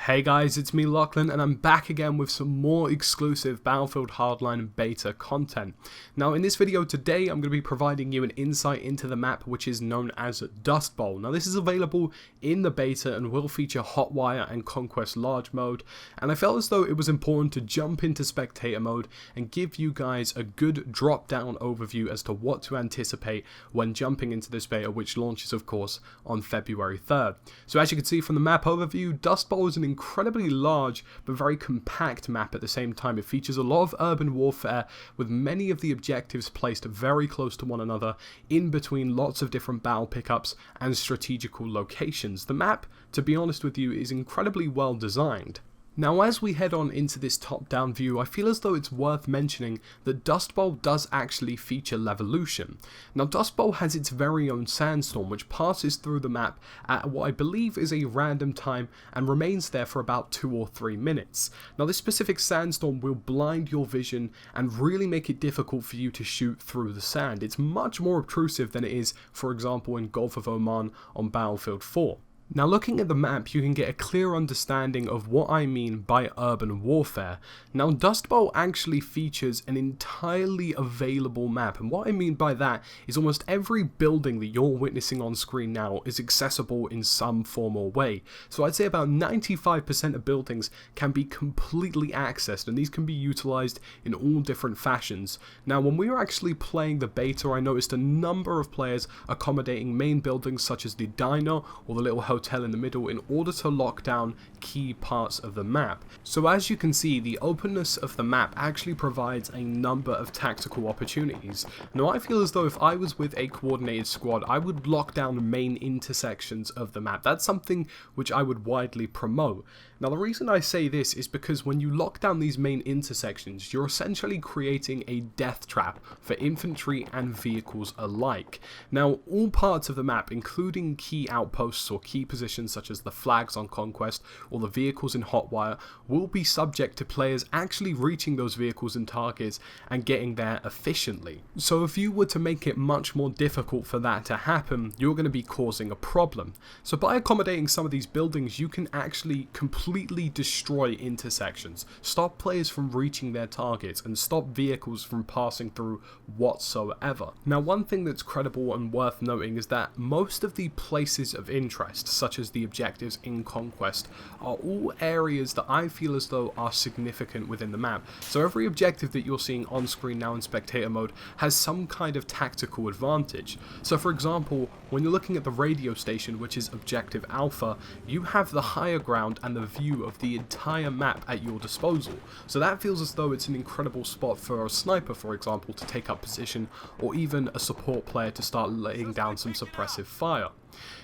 Hey guys, it's me Lachlan and I'm back again with some more exclusive Battlefield Hardline beta content. Now in this video today I'm going to be providing you an insight into the map which is known as Dustbowl. Now this is available in the beta and will feature Hotwire and Conquest Large mode, and I felt as though it was important to jump into spectator mode and give you guys a good drop down overview as to what to anticipate when jumping into this beta, which launches of course on February 3rd. So as you can see from the map overview, Dustbowl is an incredibly large but very compact map at the same time. It features a lot of urban warfare with many of the objectives placed very close to one another in between lots of different battle pickups and strategical locations. The map, to be honest with you, is incredibly well designed. Now as we head on into this top-down view, I feel as though it's worth mentioning that Dustbowl does actually feature Levolution. Now Dustbowl has its very own sandstorm which passes through the map at what I believe is a random time and remains there for about 2 or 3 minutes. Now this specific sandstorm will blind your vision and really make it difficult for you to shoot through the sand. It's much more obtrusive than it is, for example, in Gulf of Oman on Battlefield 4. Now looking at the map, you can get a clear understanding of what I mean by urban warfare. Now Dustbowl actually features an entirely available map, and what I mean by that is almost every building that you're witnessing on screen now is accessible in some form or way. So I'd say about 95% of buildings can be completely accessed, and these can be utilized in all different fashions. Now when we were actually playing the beta, I noticed a number of players accommodating main buildings such as the diner or the little hotel in the middle in order to lock down key parts of the map. So as you can see, the openness of the map actually provides a number of tactical opportunities. Now I feel as though if I was with a coordinated squad, I would lock down main intersections of the map. That's something which I would widely promote. Now the reason I say this is because when you lock down these main intersections, you're essentially creating a death trap for infantry and vehicles alike. Now all parts of the map, including key outposts or key positions such as the flags on Conquest or the vehicles in Hotwire, will be subject to players actually reaching those vehicles and targets and getting there efficiently. So if you were to make it much more difficult for that to happen, you're going to be causing a problem. So by accommodating some of these buildings, you can actually completely destroy intersections, stop players from reaching their targets, and stop vehicles from passing through whatsoever. Now one thing that's credible and worth noting is that most of the places of interest, such as the objectives in Conquest, are all areas that I feel as though are significant within the map. So every objective that you're seeing on screen now in spectator mode has some kind of tactical advantage. So for example, when you're looking at the radio station, which is objective Alpha, you have the higher ground and the view of the entire map at your disposal. So that feels as though it's an incredible spot for a sniper, for example, to take up position, or even a support player to start laying down some suppressive fire.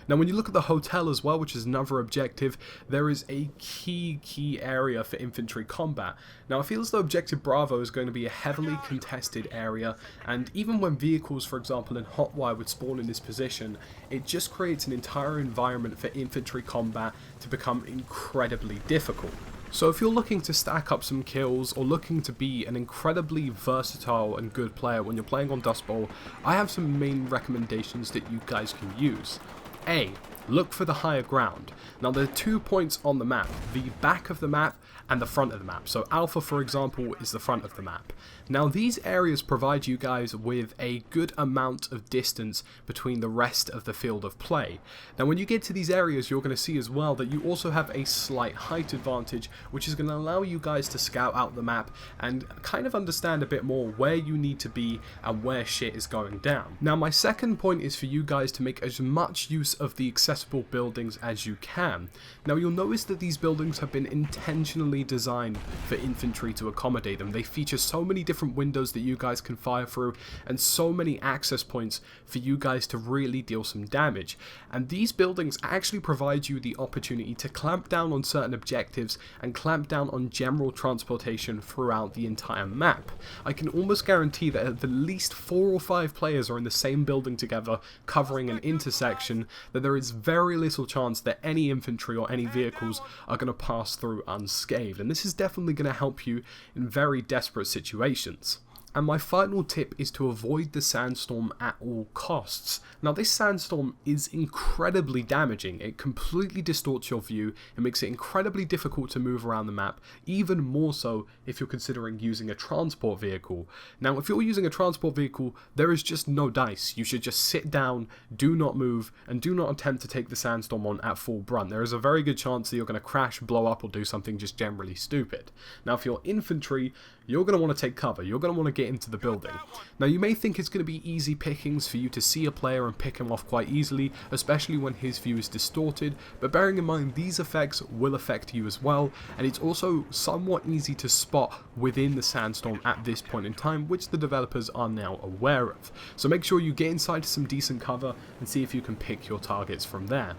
Now when you look at the hotel as well, which is another objective, there is a key area for infantry combat. Now I feel as though objective Bravo is going to be a heavily contested area, and even when vehicles, for example in Hotwire, would spawn in this position, it just creates an entire environment for infantry combat to become incredibly difficult. So if you're looking to stack up some kills or looking to be an incredibly versatile and good player when you're playing on Dustbowl, I have some main recommendations that you guys can use. A. Look for the higher ground. Now there are 2 points on the map, the back of the map and the front of the map. So Alpha, for example, is the front of the map. Now these areas provide you guys with a good amount of distance between the rest of the field of play. Now when you get to these areas, you're going to see as well that you also have a slight height advantage, which is going to allow you guys to scout out the map and kind of understand a bit more where you need to be and where shit is going down. Now my second point is for you guys to make as much use of the accessible buildings as you can. Now you'll notice that these buildings have been intentionally designed for infantry to accommodate them. They feature so many different windows that you guys can fire through and so many access points for you guys to really deal some damage. And these buildings actually provide you the opportunity to clamp down on certain objectives and clamp down on general transportation throughout the entire map. I can almost guarantee that at the least 4 or 5 players are in the same building together covering an intersection, that there is very little chance that any infantry or any vehicles are going to pass through unscathed. And this is definitely going to help you in very desperate situations. And my final tip is to avoid the sandstorm at all costs. Now this sandstorm is incredibly damaging. It completely distorts your view. It makes it incredibly difficult to move around the map, even more so if you're considering using a transport vehicle. Now if you're using a transport vehicle, there is just no dice. You should just sit down, do not move, and do not attempt to take the sandstorm on at full brunt. There is a very good chance that you're going to crash, blow up, or do something just generally stupid. Now if you're infantry, you're going to want to take cover. You're going to want to get into the building. Now you may think it's going to be easy pickings for you to see a player and pick him off quite easily, especially when his view is distorted, but bearing in mind these effects will affect you as well, and it's also somewhat easy to spot within the sandstorm at this point in time, which the developers are now aware of. So make sure you get inside some decent cover and see if you can pick your targets from there.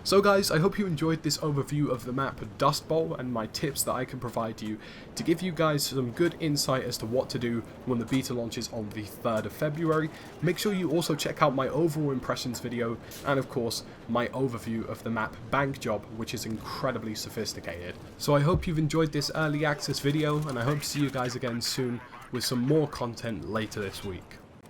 So guys, I hope you enjoyed this overview of the map Dustbowl and my tips that I can provide you to give you guys some good insight as to what to do when the beta launches on the 3rd of February. Make sure you also check out my overall impressions video and of course my overview of the map Bank Job, which is incredibly sophisticated. So I hope you've enjoyed this early access video and I hope to see you guys again soon with some more content later this week.